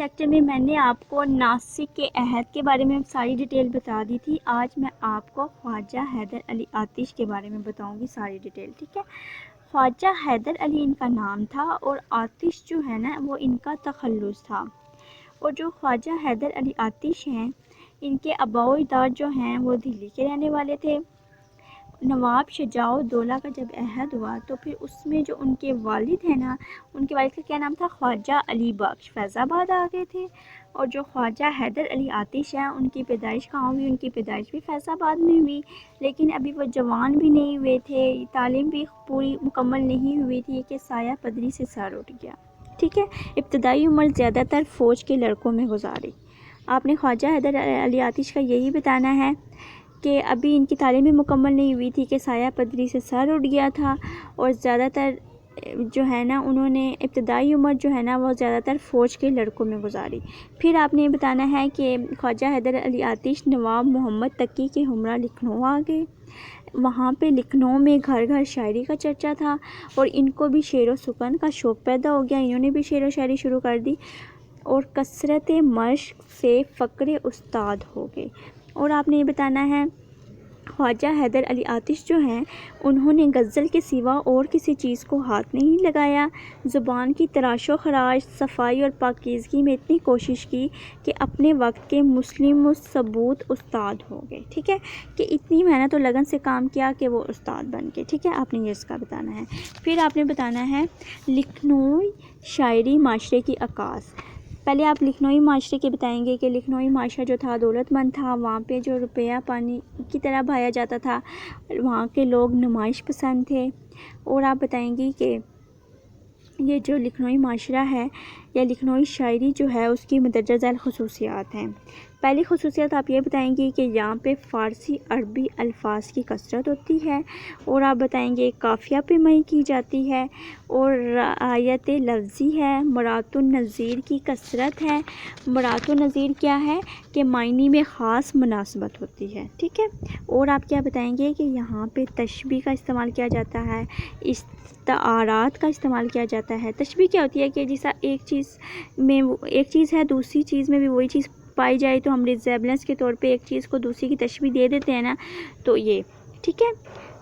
Lecture میں میں نے آپ کو ناسک کے عہد کے بارے میں ساری ڈیٹیل بتا دی تھی. آج میں آپ کو خواجہ حیدر علی آتش کے بارے میں بتاؤں گی ساری ڈیٹیل. ٹھیک ہے. خواجہ حیدر علی ان کا نام تھا اور آتش جو ہے نا وہ ان کا تخلص تھا. اور جو خواجہ حیدر علی آتش ہیں ان کے آباء و اجداد جو ہیں وہ دہلی کے رہنے والے تھے. نواب شجاع الدولہ کا جب عہد ہوا تو پھر اس میں جو ان کے والد ہیں نا ان کے والد کا کیا نام تھا؟ خواجہ علی بخش. فیض آباد آ گئے تھے. اور جو خواجہ حیدر علی آتش ہیں ان کی پیدائش کہاں ہوئی؟ ان کی پیدائش بھی فیض آباد میں ہوئی، لیکن ابھی وہ جوان بھی نہیں ہوئے تھے، تعلیم بھی پوری مکمل نہیں ہوئی تھی کہ سایہ پدری سے سر اٹھ گیا. ٹھیک ہے. ابتدائی عمر زیادہ تر فوج کے لڑکوں میں گزاری. آپ نے خواجہ حیدر علی آتش کا یہی بتانا ہے کہ ابھی ان کی تعلیم بھی مکمل نہیں ہوئی تھی کہ سایہ پدری سے سر اٹھ گیا تھا، اور زیادہ تر جو ہے نا انہوں نے ابتدائی عمر جو ہے نا وہ زیادہ تر فوج کے لڑکوں میں گزاری. پھر آپ نے یہ بتانا ہے کہ خواجہ حیدر علی آتش نواب محمد تقی کے ہمراہ لکھنؤ آ گئے. وہاں پہ لکھنؤ میں گھر گھر شاعری کا چرچا تھا اور ان کو بھی شعر و سخن کا شوق پیدا ہو گیا. انہوں نے بھی شعر و شاعری شروع کر دی اور کثرت مشق سے فقر استاد ہو گئے. اور آپ نے یہ بتانا ہے خواجہ حیدر علی آتش جو ہیں انہوں نے غزل کے سوا اور کسی چیز کو ہاتھ نہیں لگایا. زبان کی تراش و خراش، صفائی اور پاکیزگی میں اتنی کوشش کی کہ اپنے وقت کے مسلم و ثبوت استاد ہو گئے. ٹھیک ہے، کہ اتنی محنت اور لگن سے کام کیا کہ وہ استاد بن گئے. ٹھیک ہے، آپ نے یہ اس کا بتانا ہے. پھر آپ نے بتانا ہے لکھنوئی شاعری معاشرے کی عکاس. پہلے آپ لکھنوئی معاشرے کے بتائیں گے کہ لکھنوئی معاشرہ جو تھا دولت مند تھا. وہاں پہ جو روپیہ پانی کی طرح بہایا جاتا تھا. وہاں کے لوگ نمائش پسند تھے. اور آپ بتائیں گی کہ یہ جو لکھنوئی معاشرہ ہے یا لکھنوئی شاعری جو ہے اس کی مندرجہ ذیل خصوصیات ہیں. پہلی خصوصیت آپ یہ بتائیں گی کہ یہاں پہ فارسی عربی الفاظ کی کثرت ہوتی ہے. اور آپ بتائیں گے قافیہ پیمائی کی جاتی ہے اور رعایت لفظی ہے. مرات النظیر کی کثرت ہے. مرات النظیر کیا ہے؟ کہ معنی میں خاص مناسبت ہوتی ہے. ٹھیک ہے. اور آپ کیا بتائیں گے کہ یہاں پہ تشبیہ کا استعمال کیا جاتا ہے، استعارات کا استعمال کیا جاتا ہے. تشبیہ کیا ہوتی ہے کہ جیسا ایک چیز ہے دوسری چیز میں بھی وہی چیز پائی جائے تو ہم ریزیبلنس کے طور پہ ایک چیز کو دوسری کی تشبیہ دے دیتے ہیں نا، تو یہ. ٹھیک ہے.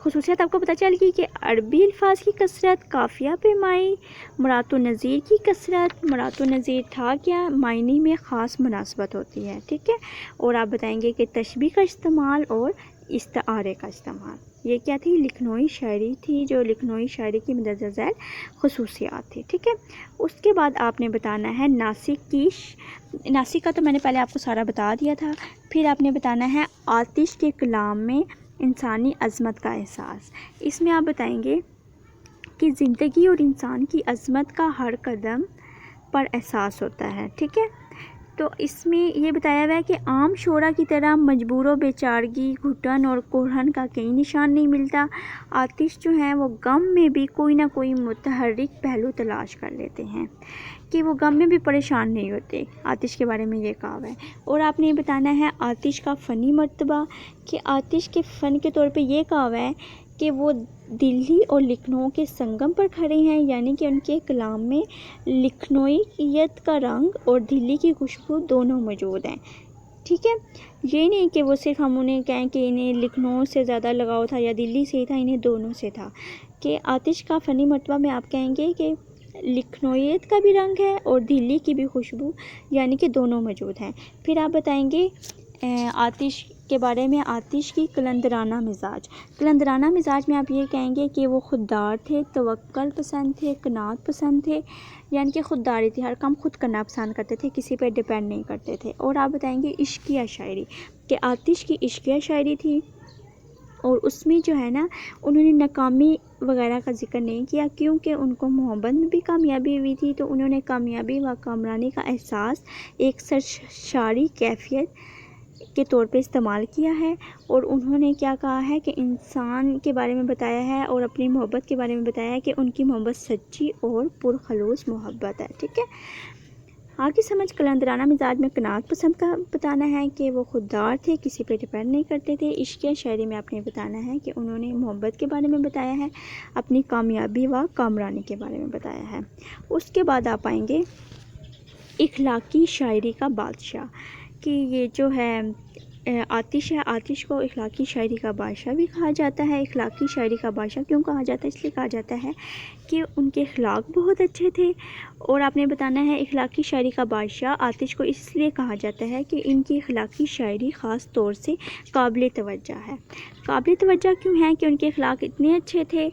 خصوصیات آپ کو پتہ چل گئی کہ عربی الفاظ کی کثرت، قافیہ پیمائی، مرات النظیر کی کثرت. مرات النظیر تھا کیا؟ معنی میں خاص مناسبت ہوتی ہے. ٹھیک ہے. اور آپ بتائیں گے کہ تشبیہ کا استعمال اور استعارے کا استعمال. یہ کیا تھی؟ لکھنوئی شاعری تھی، جو لکھنوئی شاعری کی مندرجہ ذیل خصوصیات تھی. ٹھیک ہے. اس کے بعد آپ نے بتانا ہے ناسک کا تو میں نے پہلے آپ کو سارا بتا دیا تھا. پھر آپ نے بتانا ہے آتش کے کلام میں انسانی عظمت کا احساس. اس میں آپ بتائیں گے کہ زندگی اور انسان کی عظمت کا ہر قدم پر احساس ہوتا ہے. ٹھیک ہے. تو اس میں یہ بتایا ہوا ہے کہ عام شعراء کی طرح مجبور و بیچارگی، گھٹن اور کرہن کا کہیں نشان نہیں ملتا. آتش جو ہیں وہ غم میں بھی کوئی نہ کوئی متحرک پہلو تلاش کر لیتے ہیں، کہ وہ غم میں بھی پریشان نہیں ہوتے. آتش کے بارے میں یہ کہا ہوا ہے. اور آپ نے یہ بتانا ہے آتش کا فنی مرتبہ، کہ آتش کے فن کے طور پہ یہ کہا ہوا ہے کہ وہ دلی اور لکھنؤ کے سنگم پر کھڑے ہیں، یعنی کہ ان کے کلام میں لکھنوئیت کا رنگ اور دلی کی خوشبو دونوں موجود ہیں. ٹھیک ہے. یہ نہیں کہ وہ صرف ہم انہیں کہیں کہ انہیں لکھنؤ سے زیادہ لگاؤ تھا یا دلی سے ہی تھا، انہیں دونوں سے تھا. کہ آتش کا فنی مرتبہ میں آپ کہیں گے کہ لکھنوئیت کا بھی رنگ ہے اور دلی کی بھی خوشبو، یعنی کہ دونوں موجود ہیں. پھر آپ بتائیں گے آتش کے بارے میں آتش کی قلندرانہ مزاج. قلندرانہ مزاج میں آپ یہ کہیں گے کہ وہ خوددار تھے، توکل پسند تھے، قناعت پسند تھے، یعنی کہ خودداری تھی، ہر کام خود کرنا پسند کرتے تھے، کسی پہ ڈیپینڈ نہیں کرتے تھے. اور آپ بتائیں گے عشقیہ شاعری، کہ آتش کی عشقیہ شاعری تھی اور اس میں جو ہے نا انہوں نے ناکامی وغیرہ کا ذکر نہیں کیا، کیونکہ ان کو محبت میں بھی کامیابی ہوئی تھی، تو انہوں نے کامیابی و کامرانی کا احساس ایک سرشاری کیفیت کے طور پہ استعمال کیا ہے. اور انہوں نے کیا کہا ہے کہ انسان کے بارے میں بتایا ہے اور اپنی محبت کے بارے میں بتایا ہے کہ ان کی محبت سچی اور پرخلوص محبت ہے. ٹھیک ہے. آگے سمجھ قلندرانہ مزاج میں قناعت پسند کا بتانا ہے کہ وہ خوددار تھے، کسی پہ ڈیپینڈ نہیں کرتے تھے. عشقیہ شاعری میں آپ نے بتانا ہے کہ انہوں نے محبت کے بارے میں بتایا ہے، اپنی کامیابی و کامرانی کے بارے میں بتایا ہے. اس کے بعد آپ آئیں گے اخلاقی شاعری کا بادشاہ، کہ یہ جو ہے آتش ہے، آتش کو اخلاقی شاعری کا بادشاہ بھی کہا جاتا ہے۔ اخلاقی شاعری کا بادشاہ کیوں کہا جاتا ہے؟ اس لیے کہا جاتا ہے کہ ان کے اخلاق بہت اچھے تھے۔ اور آپ نے بتانا ہے اخلاقی شاعری کا بادشاہ آتش کو اس لیے کہا جاتا ہے کہ ان کی اخلاقی شاعری خاص طور سے قابل توجہ ہے۔ قابل توجہ کیوں ہے؟ کہ ان کے اخلاق اتنے اچھے تھے۔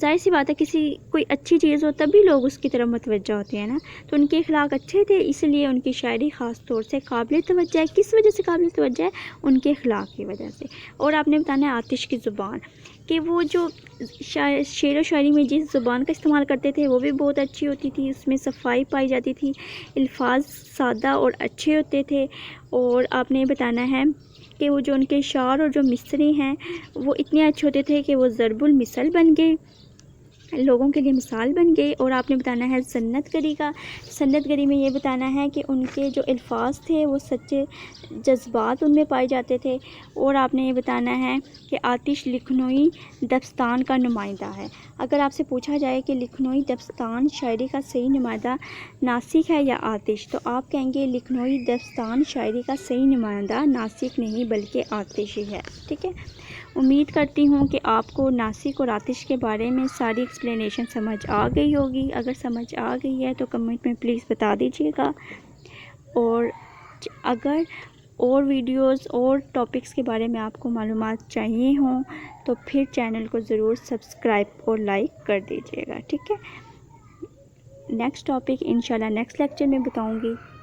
ظاہر سی بات ہے کوئی اچھی چیز ہو تب بھی لوگ اس کی طرف متوجہ ہوتے ہیں نا، تو ان کے اخلاق اچھے تھے، اس لیے ان کی شاعری خاص طور سے قابل توجہ ہے۔ کس وجہ سے قابل توجہ ہے؟ ان کے اخلاق کی وجہ سے۔ اور آپ نے بتانا ہے آتش کی زبان، کہ وہ جو شعر و شاعری میں جس زبان کا استعمال کرتے تھے وہ بھی بہت اچھی ہوتی تھی، اس میں صفائی پائی جاتی تھی، الفاظ سادہ اور اچھے ہوتے تھے۔ اور آپ نے بتانا ہے کہ وہ جو ان کے شعر اور جو مصرے ہیں وہ اتنے اچھے ہوتے تھے کہ وہ ضرب المثل بن گئے، لوگوں کے لیے مثال بن گئی۔ اور آپ نے بتانا ہے سنت گری کا، سنت گری میں یہ بتانا ہے کہ ان کے جو الفاظ تھے وہ سچے جذبات ان میں پائے جاتے تھے۔ اور آپ نے یہ بتانا ہے کہ آتش لکھنوئی دبستان کا نمائندہ ہے۔ اگر آپ سے پوچھا جائے کہ لکھنوئی دبستان شاعری کا صحیح نمائندہ ناسک ہے یا آتش، تو آپ کہیں گے لکھنوئی دبستان شاعری کا صحیح نمائندہ ناسک نہیں بلکہ آتش ہی ہے، ٹھیک ہے۔ امید کرتی ہوں کہ آپ کو ناسک اور آتش کے بارے میں ساری ایکسپلینیشن سمجھ آ گئی ہوگی۔ اگر سمجھ آ گئی ہے تو کمنٹ میں پلیز بتا دیجیے گا، اور اگر اور ویڈیوز اور ٹاپکس کے بارے میں آپ کو معلومات چاہیے ہوں تو پھر چینل کو ضرور سبسکرائب اور لائک کر دیجیے گا، ٹھیک ہے۔ نیکسٹ ٹاپک انشاءاللہ نیکسٹ لیکچر میں بتاؤں گی۔